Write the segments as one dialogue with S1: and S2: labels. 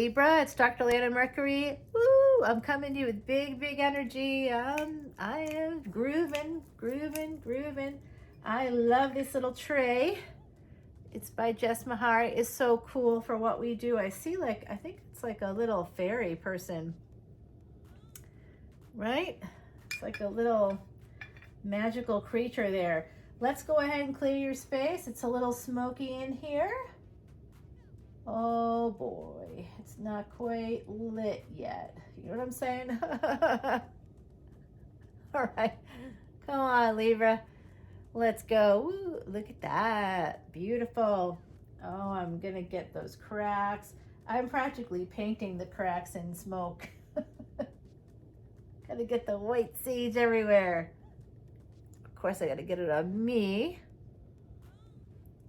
S1: Libra. It's Dr. Leona Mercury. Woo! I'm coming to you with big energy. I am grooving. I love this little tray. It's by Jess Mahar. It's so cool for what we do. I see, like, I think it's like a little fairy person, right? It's like a little magical creature there. Let's go ahead and clear your space. It's a little smoky in here. Oh boy, it's not quite lit yet. You know what I'm saying? All right, come on, Libra. Let's go. Woo, look at that. Beautiful. Oh, I'm gonna get those cracks. I'm practically painting the cracks in smoke. Gotta get the white sage everywhere. Of course, I gotta get it on me.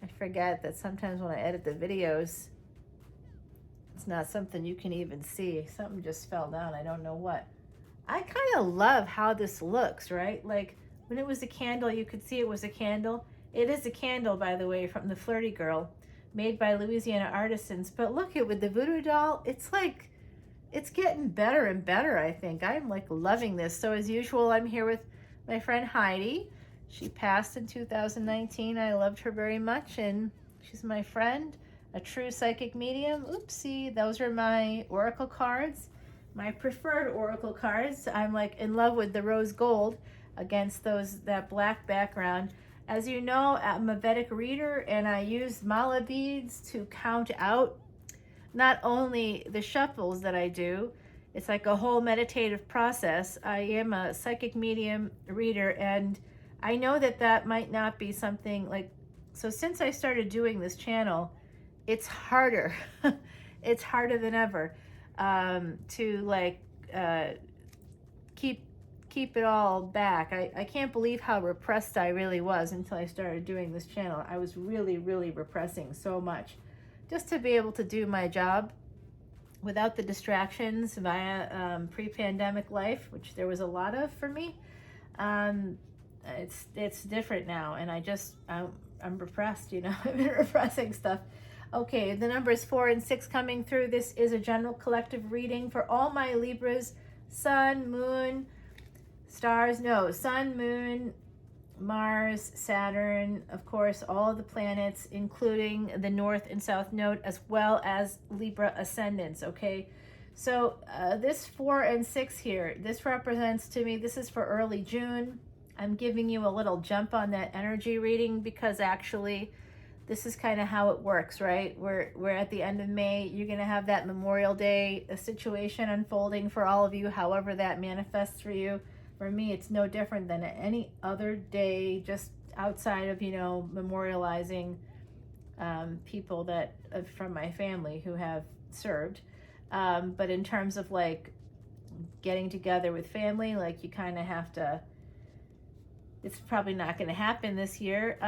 S1: I forget that sometimes when I edit the videos, it's not something you can even see. Something just fell down. I don't know what. I kind of love how this looks, right? Like when it was a candle, you could see it was a candle. It is a candle, by the way, from the Flirty Girl, made by Louisiana artisans. But look at with the voodoo doll, it's like, it's getting better and better, I think. I'm like loving this. So as usual, I'm here with my friend Heidi. She passed in 2019. I loved her very much, and she's my friend. A true psychic medium. Oopsie, those are my oracle cards, my preferred oracle cards. I'm like in love with the rose gold against that black background. As you know, I'm a Vedic reader, and I use mala beads to count out not only the shuffles that I do. It's like a whole meditative process. I am a psychic medium reader, and I know that might not be something like, so since I started doing this channel, it's harder. It's harder than ever to like keep it all back. I can't believe how repressed I really was until I started doing this channel. I was really repressing so much just to be able to do my job without the distractions via pre-pandemic life, which there was a lot of for me. It's different now, and I'm repressed, you know. I've been repressing stuff. Okay, the numbers 4 and 6 coming through. This is a general collective reading for all my Libras. Sun, moon, stars, no, sun, moon, Mars, Saturn, of course, all of the planets, including the North and South Node, as well as Libra ascendants, okay? So this 4 and 6 here, this represents to me, this is for early June. I'm giving you a little jump on that energy reading because actually this is kind of how it works, right? We're at the end of May. You're going to have that Memorial Day, a situation unfolding for all of you, however that manifests for you. For me, it's no different than any other day, just outside of, you know, memorializing people that from my family who have served. But in terms of like getting together with family, like you kind of have to, it's probably not going to happen this year.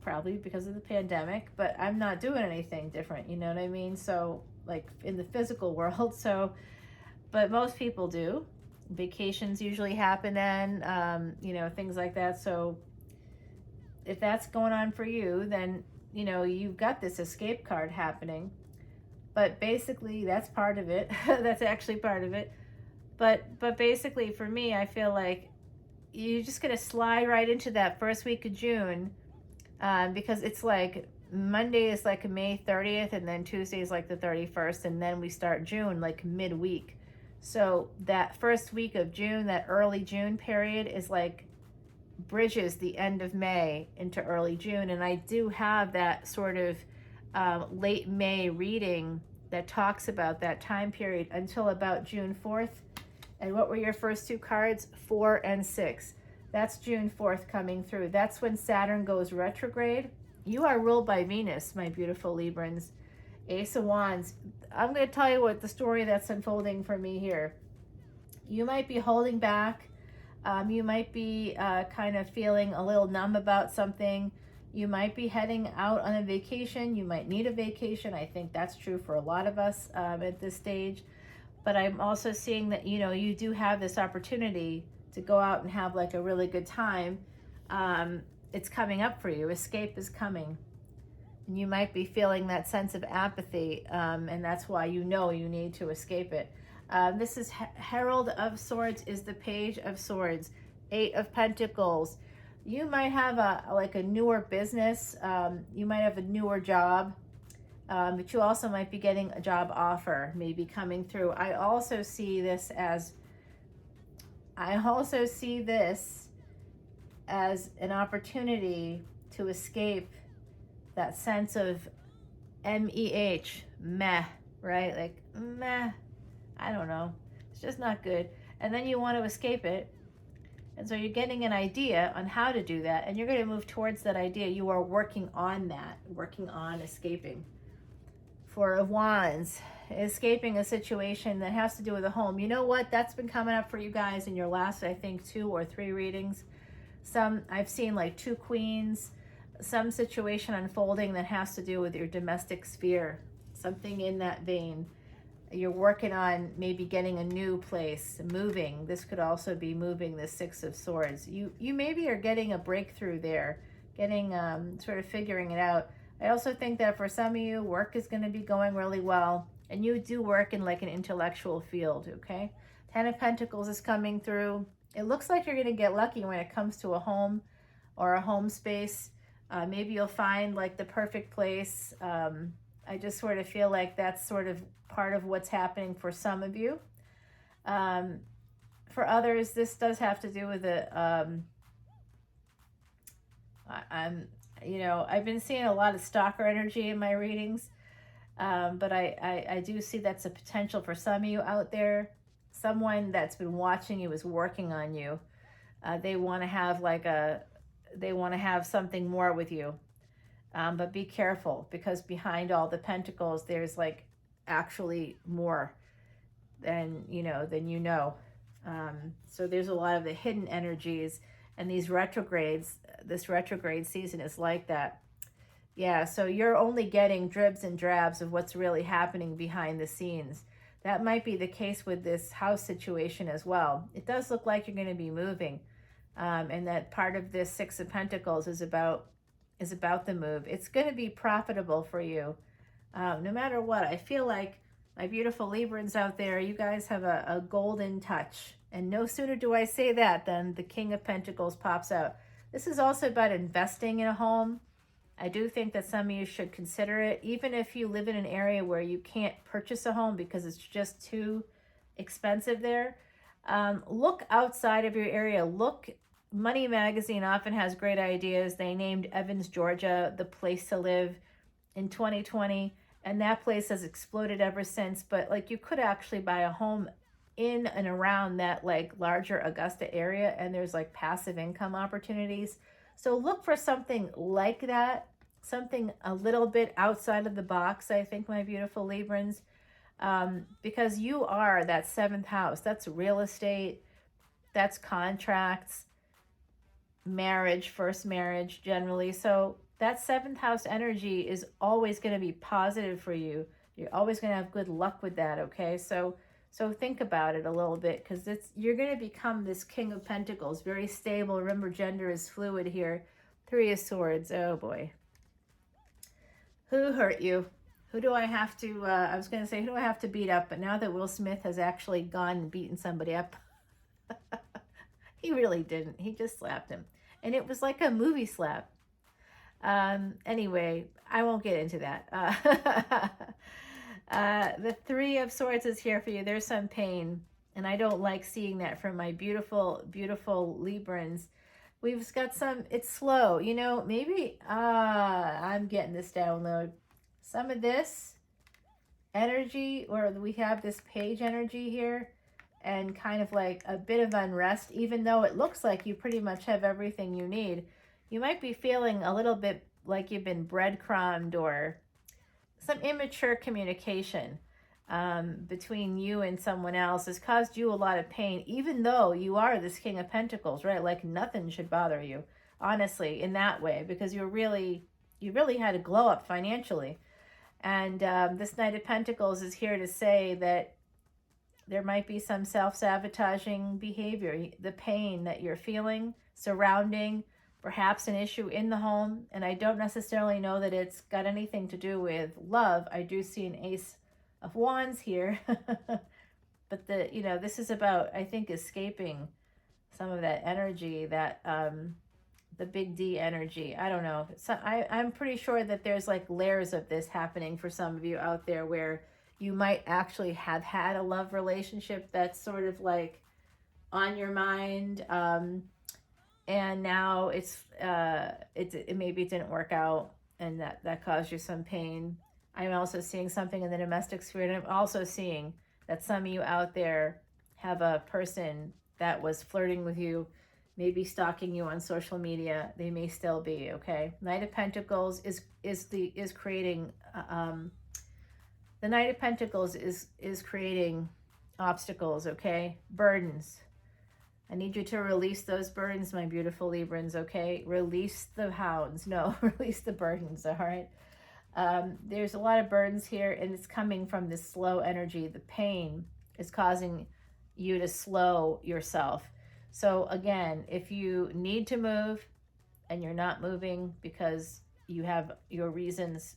S1: Probably because of the pandemic, but I'm not doing anything different, you know what I mean? So like in the physical world, so, but most people do. Vacations usually happen then, you know, things like that. So if that's going on for you, then, you know, you've got this escape card happening, but basically that's part of it. That's actually part of it. But basically for me, I feel like you're just going to slide right into that first week of June. Because it's like Monday is like May 30th, and then Tuesday is like the 31st, and then we start June like midweek. So that first week of June, that early June period is like bridges the end of May into early June. And I do have that sort of late May reading that talks about that time period until about June 4th. And what were your first two cards? 4 and 6. That's June 4th coming through. That's when Saturn goes retrograde. You are ruled by Venus, my beautiful Librans. Ace of Wands. I'm going to tell you what the story that's unfolding for me here. You might be holding back. You might be kind of feeling a little numb about something. You might be heading out on a vacation. You might need a vacation. I think that's true for a lot of us at this stage. But I'm also seeing that, you know, you do have this opportunity to go out and have like a really good time. It's coming up for you. Escape is coming. You might be feeling that sense of apathy, and that's why you know you need to escape it. This is Herald of Swords is the Page of Swords, Eight of Pentacles. You might have a newer business. You might have a newer job, but you also might be getting a job offer maybe coming through. I also see this as an opportunity to escape that sense of meh, right? Like, meh, I don't know. It's just not good. And then you want to escape it. And so you're getting an idea on how to do that. And you're going to move towards that idea. You are working on that, working on escaping. Four of Wands, escaping a situation that has to do with a home. You know what? That's been coming up for you guys in your last, I think, 2 or 3 readings. Some, I've seen like 2 queens, some situation unfolding that has to do with your domestic sphere, something in that vein. You're working on maybe getting a new place, moving. This could also be moving, the Six of Swords. You maybe are getting a breakthrough there, getting sort of figuring it out. I also think that for some of you, work is going to be going really well, and you do work in like an intellectual field, okay? 10 of Pentacles is coming through. It looks like you're going to get lucky when it comes to a home or a home space. Maybe you'll find like the perfect place. I just sort of feel like that's sort of part of what's happening for some of you. For others, this does have to do with I've been seeing a lot of stalker energy in my readings, but I do see that's a potential for some of you out there. Someone that's been watching you is working on you. They want to have something more with you. But be careful, because behind all the pentacles, there's like actually more than you know. So there's a lot of the hidden energies, and these retrogrades, this retrograde season is like that. Yeah, so you're only getting dribs and drabs of what's really happening behind the scenes. That might be the case with this house situation as well. It does look like you're going to be moving, and that part of this Six of Pentacles is about the move. It's going to be profitable for you, no matter what. I feel like my beautiful Librans out there, you guys have a golden touch. And no sooner do I say that than the King of Pentacles pops out. This is also about investing in a home. I do think that some of you should consider it, even if you live in an area where you can't purchase a home because it's just too expensive there. Look outside of your area. Look. Money Magazine often has great ideas. They named Evans, Georgia, the place to live in 2020, and that place has exploded ever since. But like, you could actually buy a home in and around that like larger Augusta area, and there's like passive income opportunities. So look for something like that, something a little bit outside of the box, I think, my beautiful Librans, because you are that 7th house. That's real estate, that's contracts, marriage, first marriage generally. So that 7th house energy is always going to be positive for you. You're always going to have good luck with that, okay? So think about it a little bit, because you're going to become this King of Pentacles, very stable. Remember, gender is fluid here. 3 of Swords. Oh boy. Who hurt you? Who do I have to, I was going to say, who do I have to beat up? But now that Will Smith has actually gone and beaten somebody up, he really didn't. He just slapped him. And it was like a movie slap. Anyway, I won't get into that. The 3 of Swords is here for you. There's some pain. And I don't like seeing that from my beautiful, beautiful Librans. We've got some, it's slow. Maybe, I'm getting this download. Some of this energy, or we have this page energy here, and kind of like a bit of unrest, even though it looks like you pretty much have everything you need. You might be feeling a little bit like you've been breadcrumbed, or some immature communication between you and someone else has caused you a lot of pain, even though you are this King of Pentacles, right? Like nothing should bother you, honestly, in that way, because you really had a glow up financially. And this Knight of Pentacles is here to say that there might be some self-sabotaging behavior. The pain that you're feeling surrounding perhaps an issue in the home. And I don't necessarily know that it's got anything to do with love. I do see an Ace of Wands here. But this is about, I think, escaping some of that energy, that the big D energy. I don't know. So I'm pretty sure that there's like layers of this happening for some of you out there, where you might actually have had a love relationship that's sort of like on your mind, and now maybe it didn't work out, and that caused you some pain. I'm also seeing something in the domestic sphere, and I'm also seeing that some of you out there have a person that was flirting with you, maybe stalking you on social media. They may still be. Okay, Knight of Pentacles is creating. The Knight of Pentacles is creating obstacles. Okay, burdens. I need you to release those burdens, my beautiful Librans. Okay, release the hounds. No, release the burdens. All right. There's a lot of burdens here, and it's coming from this slow energy. The pain is causing you to slow yourself. So again, if you need to move and you're not moving because you have your reasons,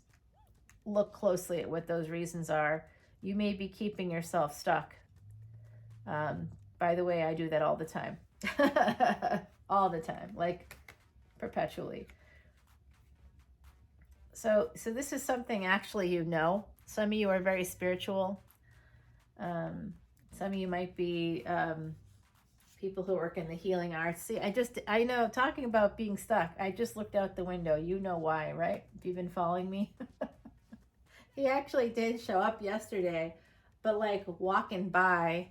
S1: look closely at what those reasons are. You may be keeping yourself stuck. By the way, I do that all the time. All the time, like perpetually. So this is something actually, some of you are very spiritual. Some of you might be people who work in the healing arts. See, I know, talking about being stuck, I just looked out the window. You know why, right? If you've been following me. He actually did show up yesterday, but like walking by,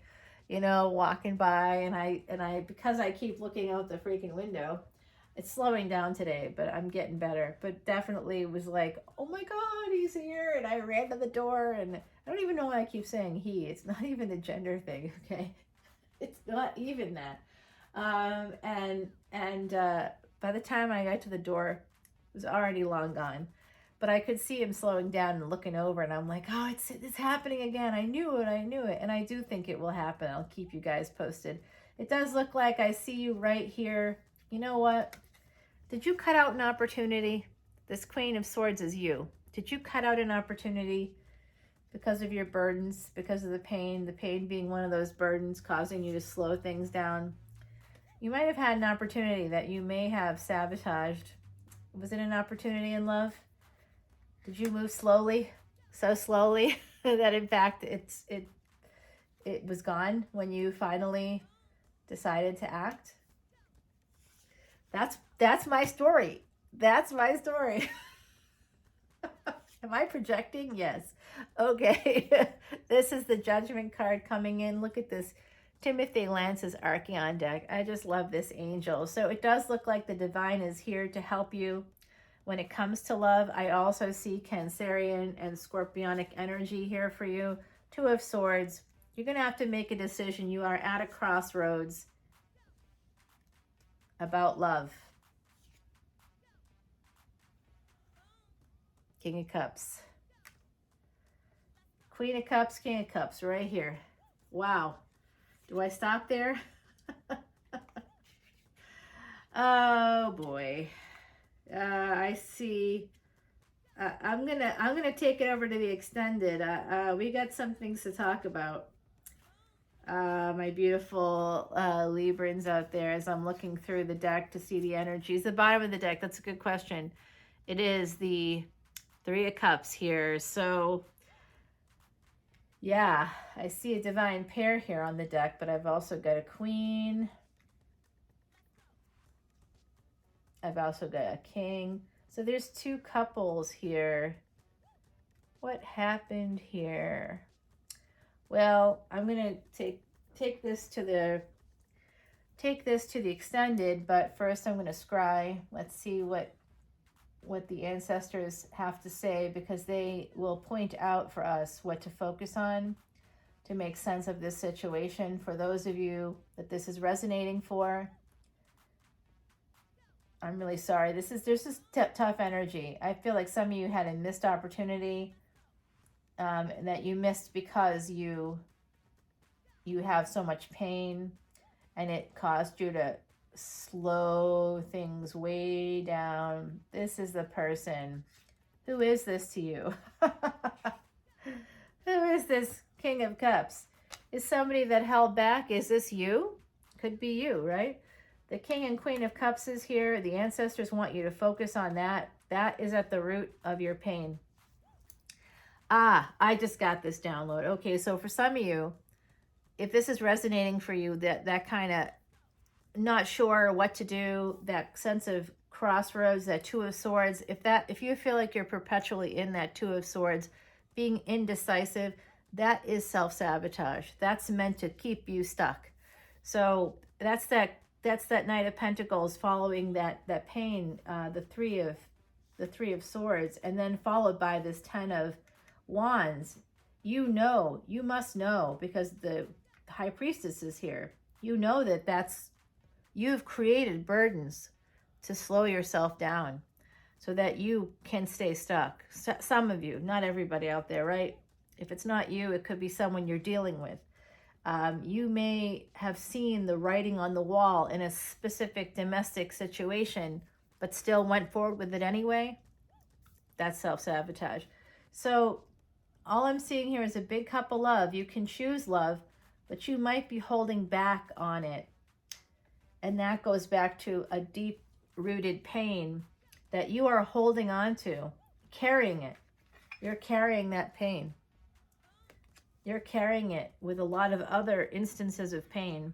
S1: and I because I keep looking out the freaking window, it's slowing down today, but I'm getting better. But definitely was like, oh my God, he's here. And I ran to the door, and I don't even know why I keep saying he. It's not even a gender thing, okay? It's not even that. And by the time I got to the door, it was already long gone. But I could see him slowing down and looking over, and I'm like, oh, it's happening again. I knew it. And I do think it will happen. I'll keep you guys posted. It does look like I see you right here. You know what? Did you cut out an opportunity? This Queen of Swords is you. Did you cut out an opportunity because of your burdens, because of the pain being one of those burdens causing you to slow things down? You might have had an opportunity that you may have sabotaged. Was it an opportunity in love? Did you move slowly, so slowly that in fact it was gone when you finally decided to act? That's my story. That's my story. Am I projecting? Yes. Okay. This is the Judgment card coming in. Look at this. Timothy Lance's Archeon deck. I just love this angel. So it does look like the divine is here to help you when it comes to love. I also see Cancerian and Scorpionic energy here for you. Two of Swords. You're going to have to make a decision. You are at a crossroads about love. King of Cups. Queen of Cups, King of Cups, right here. Wow. Do I stop there? Oh boy. I see. I'm gonna take it over to the extended. We got some things to talk about. My beautiful Librans out there, as I'm looking through the deck to see the energies. The bottom of the deck, that's a good question. It is the Three of Cups here. So yeah, I see a divine pair here on the deck, but I've also got a queen. I've also got a king. So there's two couples here. What happened here? Well, I'm gonna take this to the extended, but first I'm gonna scry. Let's see what the ancestors have to say, because they will point out for us what to focus on to make sense of this situation. For those of you that this is resonating for, I'm really sorry. This is tough energy. I feel like some of you had a missed opportunity that you missed because you have so much pain, and it caused you to slow things way down. This is the person. Who is this to you? Who is this King of Cups? Is somebody that held back? Is this you? Could be you, right? The King and Queen of Cups is here. The ancestors want you to focus on that. That is at the root of your pain. Ah, I just got this download. Okay, so for some of you, if this is resonating for you, that kind of not sure what to do, that sense of crossroads, that Two of Swords, if you feel like you're perpetually in that Two of Swords, being indecisive, that is self-sabotage. That's meant to keep you stuck. So that's that Knight of Pentacles following that pain, the three of Swords, and then followed by this 10 of Wands. You must know, because the High Priestess is here. You know you've created burdens to slow yourself down so that you can stay stuck. Some of you, not everybody out there, right? If it's not you, it could be someone you're dealing with. You may have seen the writing on the wall in a specific domestic situation, but still went forward with it anyway. That's self-sabotage. So all I'm seeing here is a big cup of love. You can choose love, but you might be holding back on it. And that goes back to a deep-rooted pain that you are holding on to, carrying it. You're carrying that pain. You're carrying it with a lot of other instances of pain.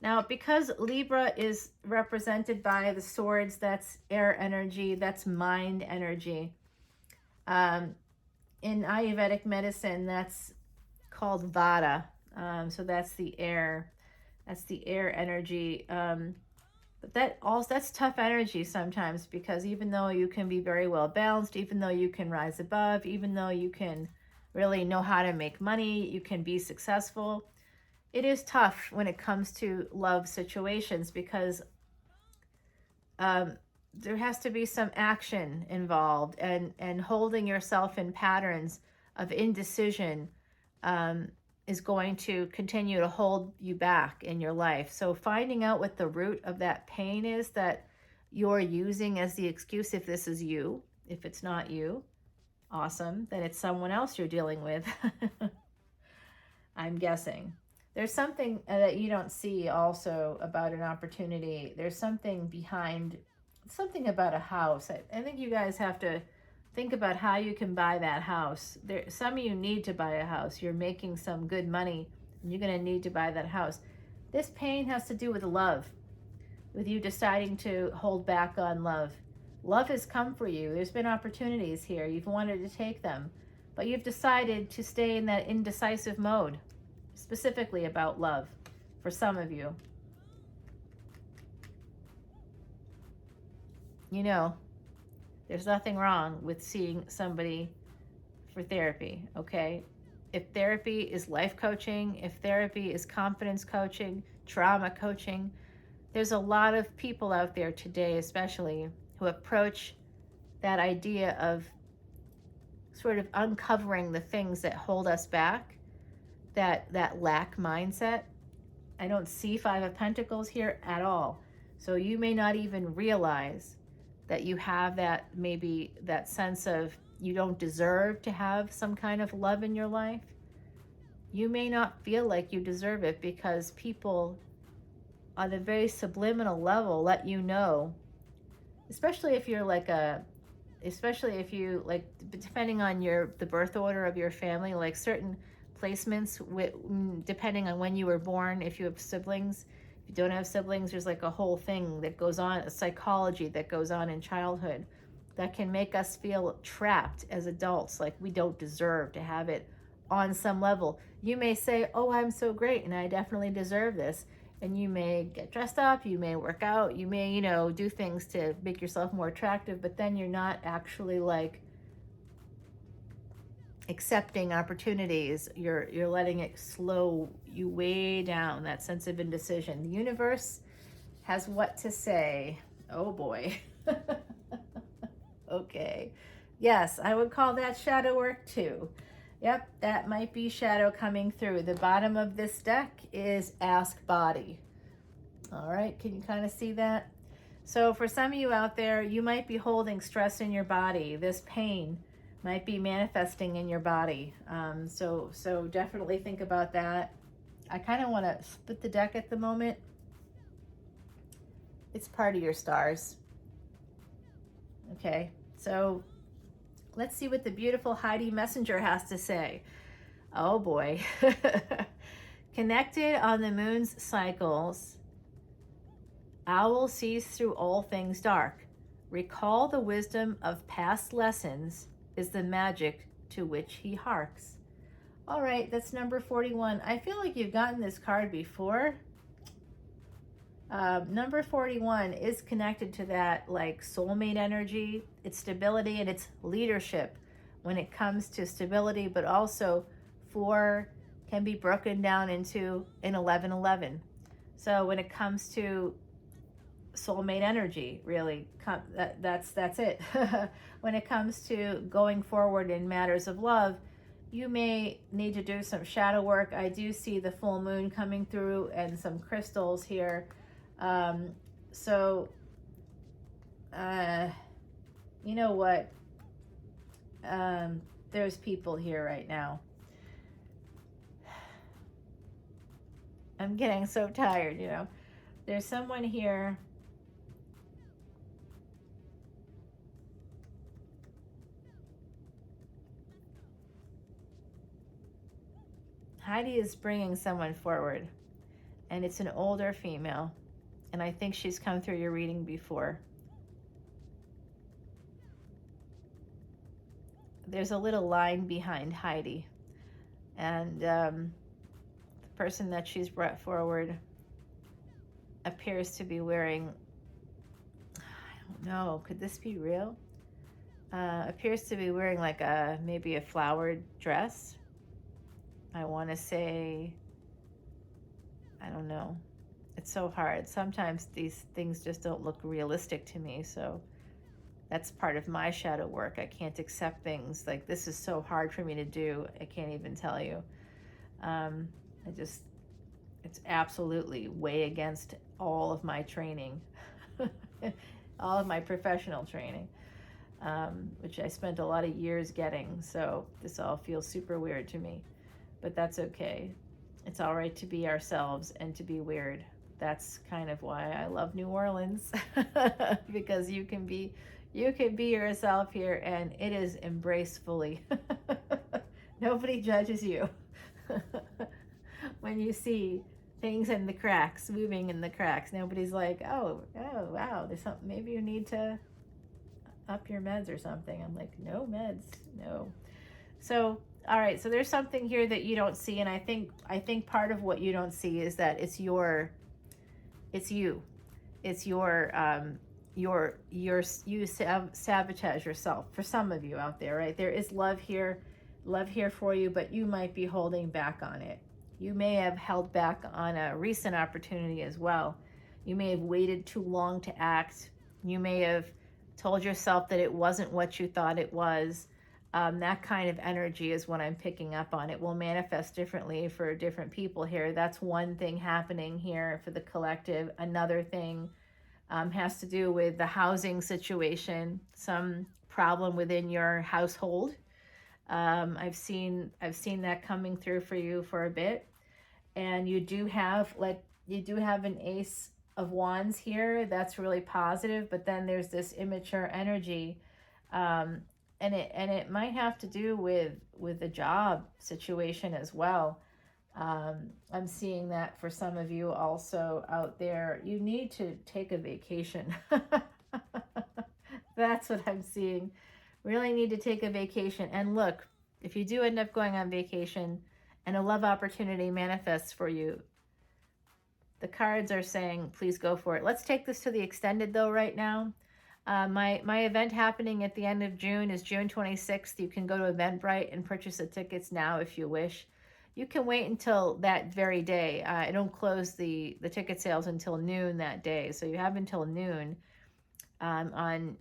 S1: Now, because Libra is represented by the swords, that's air energy, that's mind energy. In Ayurvedic medicine, that's called Vata. So that's the air. That's the air energy. But that's tough energy sometimes, because even though you can be very well balanced, even though you can rise above, even though you can really know how to make money, you can be successful, it is tough when it comes to love situations, because there has to be some action involved, and holding yourself in patterns of indecision is going to continue to hold you back in your life. So finding out what the root of that pain is that you're using as the excuse, if this is you, if it's not you, awesome, then it's someone else you're dealing with. I'm guessing. There's something that you don't see also about an opportunity. There's something behind, something about a house. I think you guys have to think about how you can buy that house. Some of you need to buy a house. You're making some good money, and you're going to need to buy that house. This pain has to do with love, with you deciding to hold back on love. Love has come for you. There's been opportunities here. You've wanted to take them, but you've decided to stay in that indecisive mode, specifically about love, for some of you. You know, there's nothing wrong with seeing somebody for therapy, okay? If therapy is life coaching, if therapy is confidence coaching, trauma coaching, there's a lot of people out there today, especially, who approach that idea of sort of uncovering the things that hold us back, that lack mindset. I don't see Five of Pentacles here at all. So you may not even realize that you have that, maybe that sense of you don't deserve to have some kind of love in your life. You may not feel like you deserve it, because people on a very subliminal level let you know, especially if you're like depending on the birth order of your family, like certain placements, depending on when you were born, if you have siblings. If you don't have siblings, there's like a whole thing that goes on, a psychology that goes on in childhood that can make us feel trapped as adults, like we don't deserve to have it on some level. You may say, oh, I'm so great and I definitely deserve this. And you may get dressed up, you may work out, you may, do things to make yourself more attractive, but then you're not actually like accepting opportunities. You're letting it slow you way down, that sense of indecision. The universe has what to say. Oh boy. Okay. Yes, I would call that shadow work too. Yep, that might be shadow coming through. The bottom of this deck is Ask Body. All right, can you kind of see that? So for some of you out there, you might be holding stress in your body. This pain might be manifesting in your body. So definitely think about that. I kind of want to split the deck at the moment. It's part of your stars. Okay, so let's see what the beautiful Heidi Messenger has to say. Oh boy. Connected on the moon's cycles, owl sees through all things dark. Recall the wisdom of past lessons is the magic to which he harks. All right, that's number 41. I feel like you've gotten this card before. Number 41 is connected to that like soulmate energy. It's stability and it's leadership when it comes to stability, but also 4 can be broken down into an 11-11. So when it comes to soulmate energy, really, that's it. When it comes to going forward in matters of love, you may need to do some shadow work. I do see the full moon coming through and some crystals here. You know what? There's people here right now. I'm getting so tired, you know. There's someone here. Heidi is bringing someone forward, and it's an older female, and I think she's come through your reading before. There's a little line behind Heidi, and the person that she's brought forward appears to be wearing, I don't know, could this be real? Appears to be wearing like maybe a flowered dress. I want to say, I don't know. It's so hard. Sometimes these things just don't look realistic to me. So that's part of my shadow work. I can't accept things like this is so hard for me to do. I can't even tell you. It's absolutely way against all of my training, all of my professional training, which I spent a lot of years getting. So this all feels super weird to me. But that's okay. It's all right to be ourselves and to be weird. That's kind of why I love New Orleans, because you can be yourself here, and it is embraced fully. Nobody judges you when you see things in the cracks, moving in the cracks. Nobody's like, oh wow, there's something. Maybe you need to up your meds or something. I'm like, no meds, no. So. All right, so there's something here that you don't see, and I think part of what you don't see is that it's you, you sabotage yourself. For some of you out there, right? There is love here for you, but you might be holding back on it. You may have held back on a recent opportunity as well. You may have waited too long to act. You may have told yourself that it wasn't what you thought it was. That kind of energy is what I'm picking up on. It will manifest differently for different people here. That's one thing happening here for the collective. Another thing has to do with the housing situation, some problem within your household. I've seen that coming through for you for a bit, and you do have an Ace of Wands here. That's really positive, but then there's this immature energy. And it might have to do with the job situation as well. I'm seeing that for some of you also out there. You need to take a vacation. That's what I'm seeing. Really need to take a vacation. And look, if you do end up going on vacation and a love opportunity manifests for you, the cards are saying, please go for it. Let's take this to the extended though right now. My event happening at the end of June is June 26th. You can go to Eventbrite and purchase the tickets now if you wish. You can wait until that very day. I don't close the ticket sales until noon that day, so you have until noon on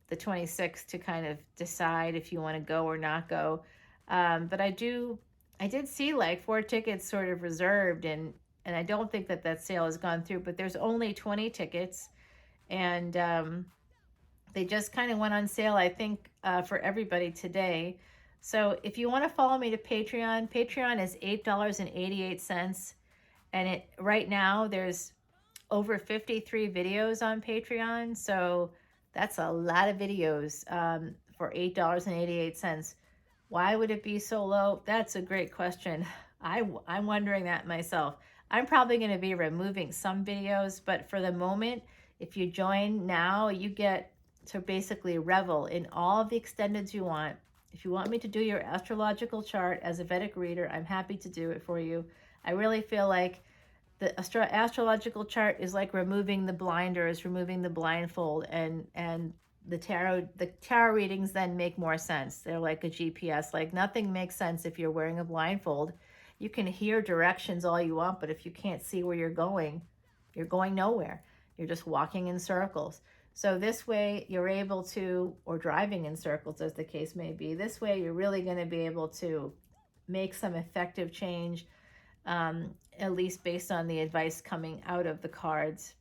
S1: the 26th to kind of decide if you want to go or not go. But I did see like 4 tickets sort of reserved, and and I don't think that that sale has gone through, but there's only 20 tickets, and they just kind of went on sale, I think, for everybody today. So if you want to follow me to Patreon, Patreon is $8.88, and it right now there's over 53 videos on Patreon, so that's a lot of videos for $8.88. Why would it be so low? That's a great question. I'm wondering that myself. I'm probably going to be removing some videos, but for the moment, if you join now, you get to basically revel in all of the extendeds you want. If you want me to do your astrological chart as a Vedic reader, I'm happy to do it for you. I really feel like the astrological chart is like removing the blinders, removing the blindfold, and the tarot readings then make more sense. They're like a GPS. Like nothing makes sense if you're wearing a blindfold. You can hear directions all you want, but if you can't see where you're going nowhere. You're just walking in circles. So this way you're able to, or driving in circles as the case may be, this way you're really going to be able to make some effective change, at least based on the advice coming out of the cards.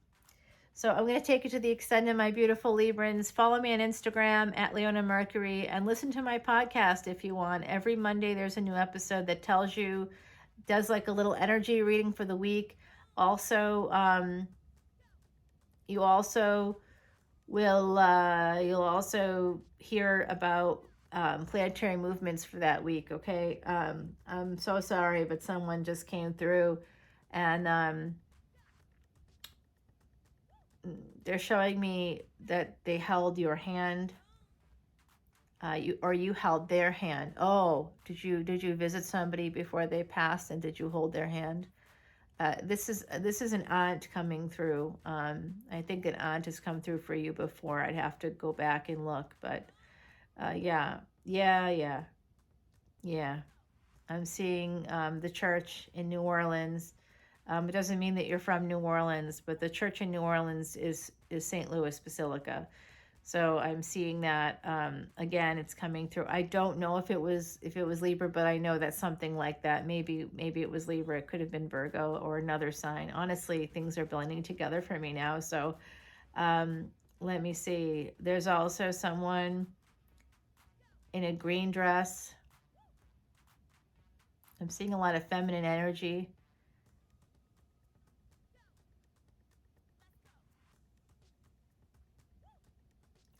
S1: So I'm going to take you to the extended, my beautiful Librans. Follow me on Instagram at Leona Mercury, and listen to my podcast if you want. Every Monday there's a new episode that tells you, does like a little energy reading for the week. Also, you also will you'll also hear about planetary movements for that week. Okay, I'm so sorry, but someone just came through, and they're showing me that they held your hand, you held their hand. Oh, did you visit somebody before they passed, and did you hold their hand? This is an aunt coming through. I think an aunt has come through for you before. I'd have to go back and look, but yeah. I'm seeing the church in New Orleans. It doesn't mean that you're from New Orleans, but the church in New Orleans is St. Louis Basilica. So I'm seeing that again. It's coming through. I don't know if it was Libra, but I know that something like that. Maybe it was Libra. It could have been Virgo or another sign. Honestly, things are blending together for me now. So let me see. There's also someone in a green dress. I'm seeing a lot of feminine energy.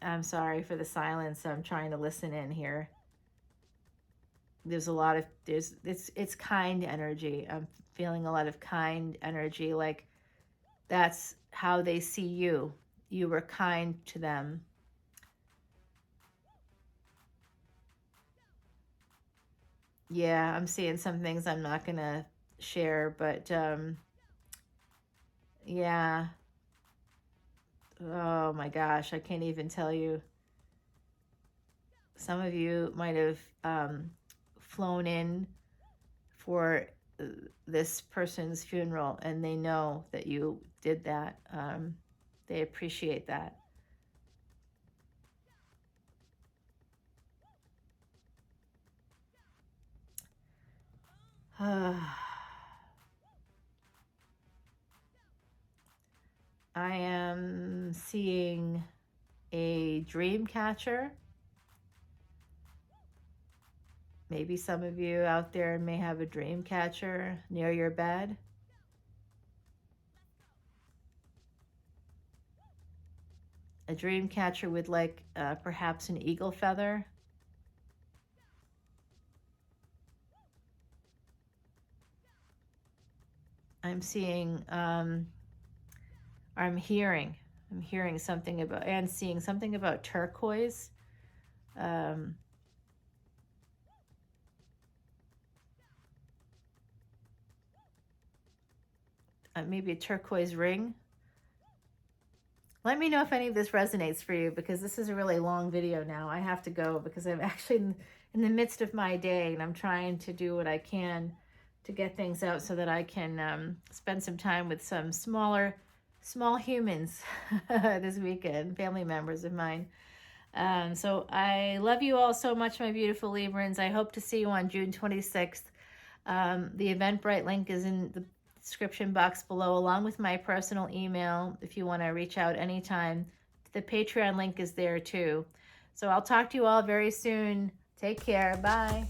S1: I'm sorry for the silence. I'm trying to listen in here. There's a lot of, it's kind energy. I'm feeling a lot of kind energy. Like that's how they see you. You were kind to them. Yeah, I'm seeing some things I'm not going to share, but yeah. Oh my gosh, I can't even tell you. Some of you might have flown in for this person's funeral, and they know that you did that. They appreciate that. I am seeing a dream catcher. Maybe some of you out there may have a dream catcher near your bed. A dream catcher with like perhaps an eagle feather. I'm seeing, I'm hearing something about, and seeing something about turquoise. Maybe a turquoise ring. Let me know if any of this resonates for you, because this is a really long video now. I have to go because I'm actually in the midst of my day, and I'm trying to do what I can to get things out so that I can spend some time with some small humans this weekend, family members of mine. So I love you all so much, my beautiful Librans. I hope to see you on June 26th. The Eventbrite link is in the description box below, along with my personal email if you want to reach out anytime. The Patreon link is there too. So I'll talk to you all very soon. Take care. Bye.